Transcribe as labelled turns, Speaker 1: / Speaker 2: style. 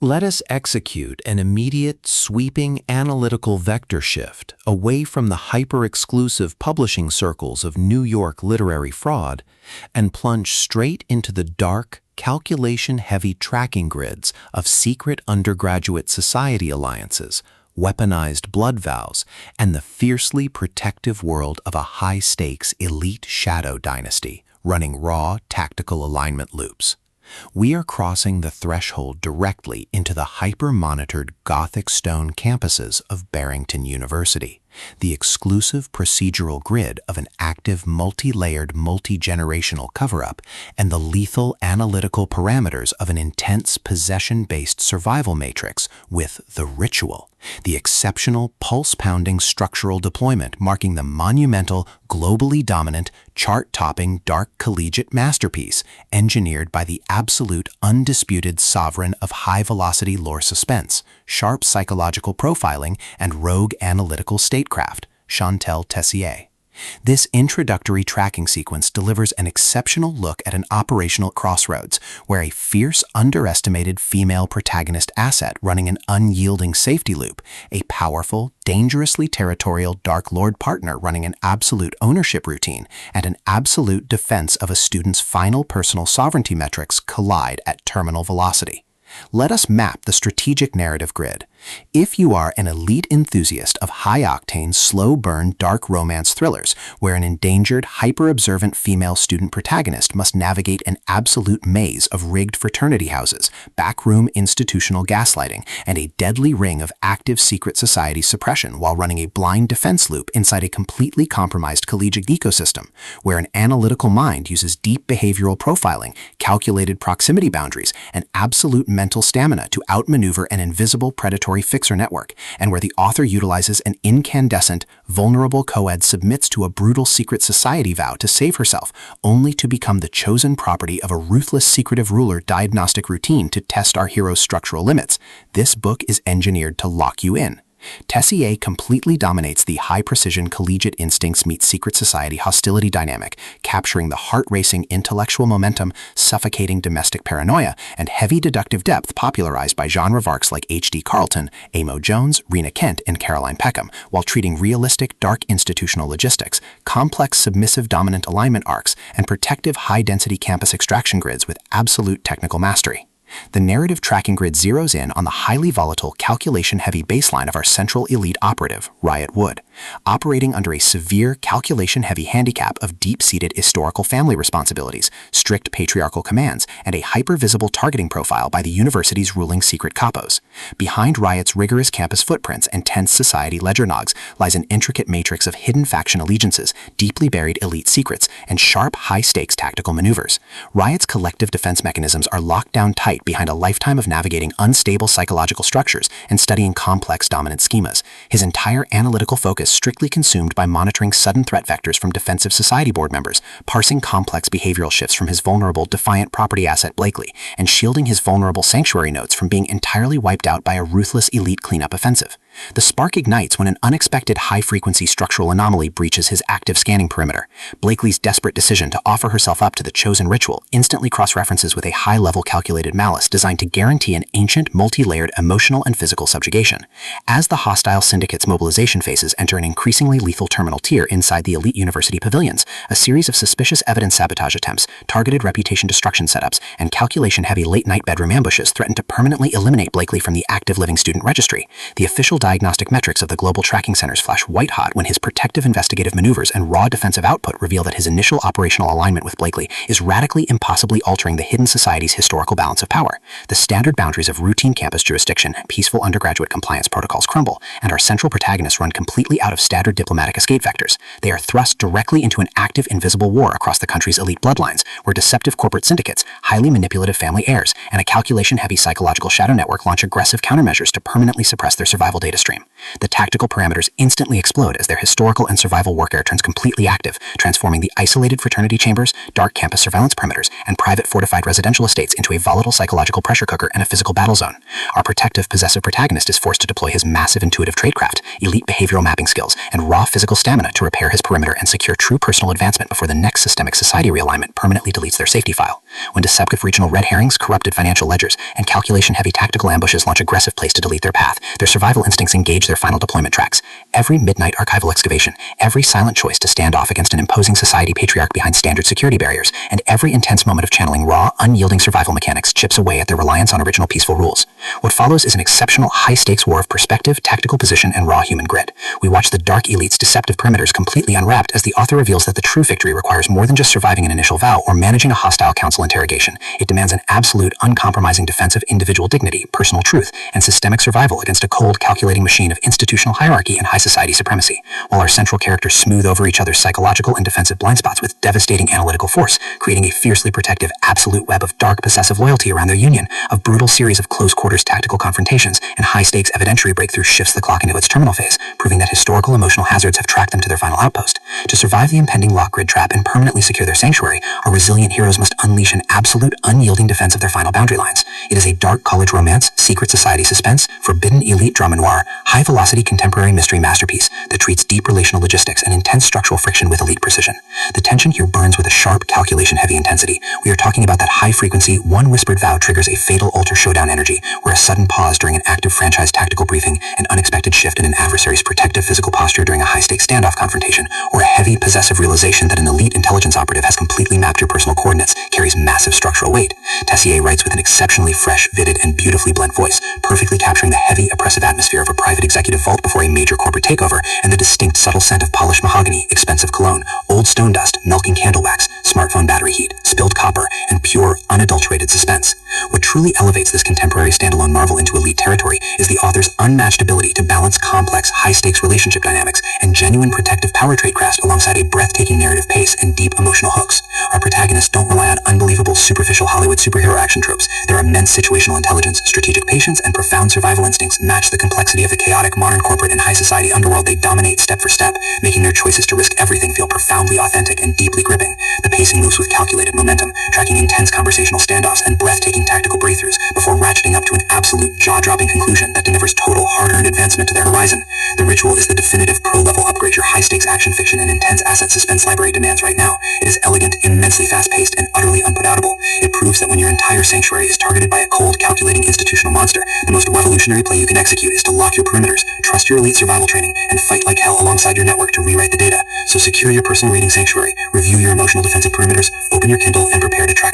Speaker 1: Let us execute an immediate, sweeping analytical vector shift away from the hyper-exclusive publishing circles of New York literary fraud and plunge straight into the dark, calculation-heavy tracking grids of secret undergraduate society alliances, weaponized blood vows, and the fiercely protective world of a high-stakes elite shadow dynasty running raw, tactical alignment loops. We are crossing the threshold directly into the hyper-monitored Gothic stone campuses of Barrington University, the exclusive procedural grid of an active multi-layered multi-generational cover-up, and the lethal analytical parameters of an intense possession-based survival matrix with the ritual, the exceptional pulse-pounding structural deployment marking the monumental, globally dominant, chart-topping dark collegiate masterpiece engineered by the absolute undisputed sovereign of high-velocity lore suspense, sharp psychological profiling, and rogue analytical statecraft, Shantel Tessier. This introductory tracking sequence delivers an exceptional look at an operational crossroads where a fierce, underestimated female protagonist asset running an unyielding safety loop, a powerful, dangerously territorial Dark Lord partner running an absolute ownership routine, and an absolute defense of a student's final personal sovereignty metrics collide at terminal velocity. Let us map the strategic narrative grid. If you are an elite enthusiast of high-octane, slow-burn, dark romance thrillers where an endangered, hyper-observant female student protagonist must navigate an absolute maze of rigged fraternity houses, backroom institutional gaslighting, and a deadly ring of active secret society suppression while running a blind defense loop inside a completely compromised collegiate ecosystem, where an analytical mind uses deep behavioral profiling, calculated proximity boundaries, and absolute mental stamina to outmaneuver an invisible predatory fixer network, and where the author utilizes an incandescent, vulnerable co-ed submits to a brutal secret society vow to save herself, only to become the chosen property of a ruthless secretive ruler diagnostic routine to test our hero's structural limits. This book is engineered to lock you in. Tessier completely dominates the high-precision collegiate instincts meet secret society hostility dynamic, capturing the heart-racing intellectual momentum, suffocating domestic paranoia, and heavy deductive depth popularized by genre varks like H.D. Carlton, Amo Jones, Rena Kent, and Caroline Peckham, while treating realistic, dark institutional logistics, complex submissive dominant alignment arcs, and protective high-density campus extraction grids with absolute technical mastery. The narrative tracking grid zeroes in on the highly volatile, calculation-heavy baseline of our central elite operative, Ryat Wood, operating under a severe, calculation-heavy handicap of deep-seated historical family responsibilities, strict patriarchal commands, and a hyper-visible targeting profile by the university's ruling secret capos. Behind Ryat's rigorous campus footprints and tense society ledger nogs lies an intricate matrix of hidden faction allegiances, deeply buried elite secrets, and sharp, high-stakes tactical maneuvers. Ryat's collective defense mechanisms are locked down tight behind a lifetime of navigating unstable psychological structures and studying complex dominant schemas, his entire analytical focus strictly consumed by monitoring sudden threat vectors from defensive society board members, parsing complex behavioral shifts from his vulnerable, defiant property asset Blakely, and shielding his vulnerable sanctuary nodes from being entirely wiped out by a ruthless elite cleanup offensive. The spark ignites when an unexpected high-frequency structural anomaly breaches his active scanning perimeter. Blakely's desperate decision to offer herself up to the chosen ritual instantly cross-references with a high-level calculated malice designed to guarantee an ancient, multi-layered emotional and physical subjugation. As the hostile syndicate's mobilization phases enter an increasingly lethal terminal tier inside the elite university pavilions, a series of suspicious evidence sabotage attempts, targeted reputation destruction setups, and calculation-heavy late-night bedroom ambushes threaten to permanently eliminate Blakely from the active living student registry. The official diagnostic metrics of the global tracking centers flash white-hot when his protective investigative maneuvers and raw defensive output reveal that his initial operational alignment with Blakely is radically impossibly altering the hidden society's historical balance of power. The standard boundaries of routine campus jurisdiction, peaceful undergraduate compliance protocols crumble, and our central protagonists run completely out of standard diplomatic escape vectors. They are thrust directly into an active invisible war across the country's elite bloodlines, where deceptive corporate syndicates, highly manipulative family heirs, and a calculation-heavy psychological shadow network launch aggressive countermeasures to permanently suppress their survival data stream. The tactical parameters instantly explode as their historical and survival warfare turns completely active, transforming the isolated fraternity chambers, dark campus surveillance perimeters, and private fortified residential estates into a volatile psychological pressure cooker and a physical battle zone. Our protective, possessive protagonist is forced to deploy his massive intuitive tradecraft, elite behavioral mapping skills, and raw physical stamina to repair his perimeter and secure true personal advancement before the next systemic society realignment permanently deletes their safety file.
Speaker 2: when deceptive regional red herrings, corrupted financial ledgers, and calculation-heavy tactical ambushes launch aggressive plays to delete their path, their survival instincts engage their final deployment tracks. Every midnight archival excavation, every silent choice to stand off against an imposing society patriarch behind standard security barriers, and every intense moment of channeling raw, unyielding survival mechanics chips away at their reliance on original peaceful rules. What follows is an exceptional, high-stakes war of perspective, tactical position, and raw human grit. We watch the dark elite's deceptive perimeters completely unwrapped as the author reveals that the true victory requires more than just surviving an initial vow or managing a hostile council interrogation. It demands an absolute, uncompromising defense of individual dignity, personal truth, and systemic survival against a cold, calculating machine of institutional hierarchy and high society supremacy. While our central characters smooth over each other's psychological and defensive blind spots with devastating analytical force, creating a fiercely protective, absolute web of dark, possessive loyalty around their union, a brutal series of close-quarters tactical confrontations, and high-stakes evidentiary breakthrough shifts the clock into its terminal phase, proving that historical emotional hazards have tracked them to their final outpost. To survive the impending lock-grid trap and permanently secure their sanctuary, our resilient heroes must unleash an absolute, unyielding defense of their final boundary lines. It is a dark college romance, secret society suspense, forbidden elite drama noir, high-velocity contemporary mystery masterpiece that treats deep relational logistics and intense structural friction with elite precision. The tension here burns with a sharp, calculation-heavy intensity. We are talking about that high-frequency, one whispered vow triggers a fatal ultra showdown energy, where a sudden pause during an active franchise tactical briefing, an unexpected shift in an adversary's protective physical posture during a high-stakes standoff confrontation, or a heavy, possessive realization that an elite intelligence operative has completely mapped your personal coordinates carries massive structural weight. Tessier writes with an exceptionally fresh, vivid, and beautifully blent voice, perfectly capturing the heavy, oppressive atmosphere of a private executive vault before a major corporate takeover, and the distinct, subtle scent of polished mahogany, expensive cologne, old stone dust, milking candle wax, smartphone battery heat, spilled copper, and pure, unadulterated suspense. What truly elevates this contemporary standalone marvel into elite territory is the author's unmatched ability to balance complex, high-stakes relationship dynamics and genuine protective power tradecraft alongside a breathtaking narrative pace and deep emotional hooks. Our protagonists don't rely on unbelievable, superficial Hollywood superhero action tropes. Their immense situational intelligence, strategic patience, and profound survival instincts match the complexity of the chaotic modern corporate and high society underworld they dominate step for step, making their choices to risk everything feel profoundly authentic and deeply gripping. The pacing moves with calculated momentum, tracking intense conversational standoffs and breathtaking tactical breakthroughs before ratcheting up to an absolute jaw-dropping conclusion that delivers total hard-earned advancement to their horizon. The Ritual is the definitive pro-level upgrade your high-stakes action fiction and intense asset suspense library demands right now. It is elegant, immensely fast-paced, and utterly unputdoubtable. It proves that when your entire sanctuary is targeted by a cold, calculating institutional monster, the most revolutionary play you can execute is to lock your perimeters, trust your elite survival training, and fight like hell alongside your network to rewrite the data. So secure your personal reading sanctuary, review your emotional defensive perimeters, open your Kindle, and prepare to track the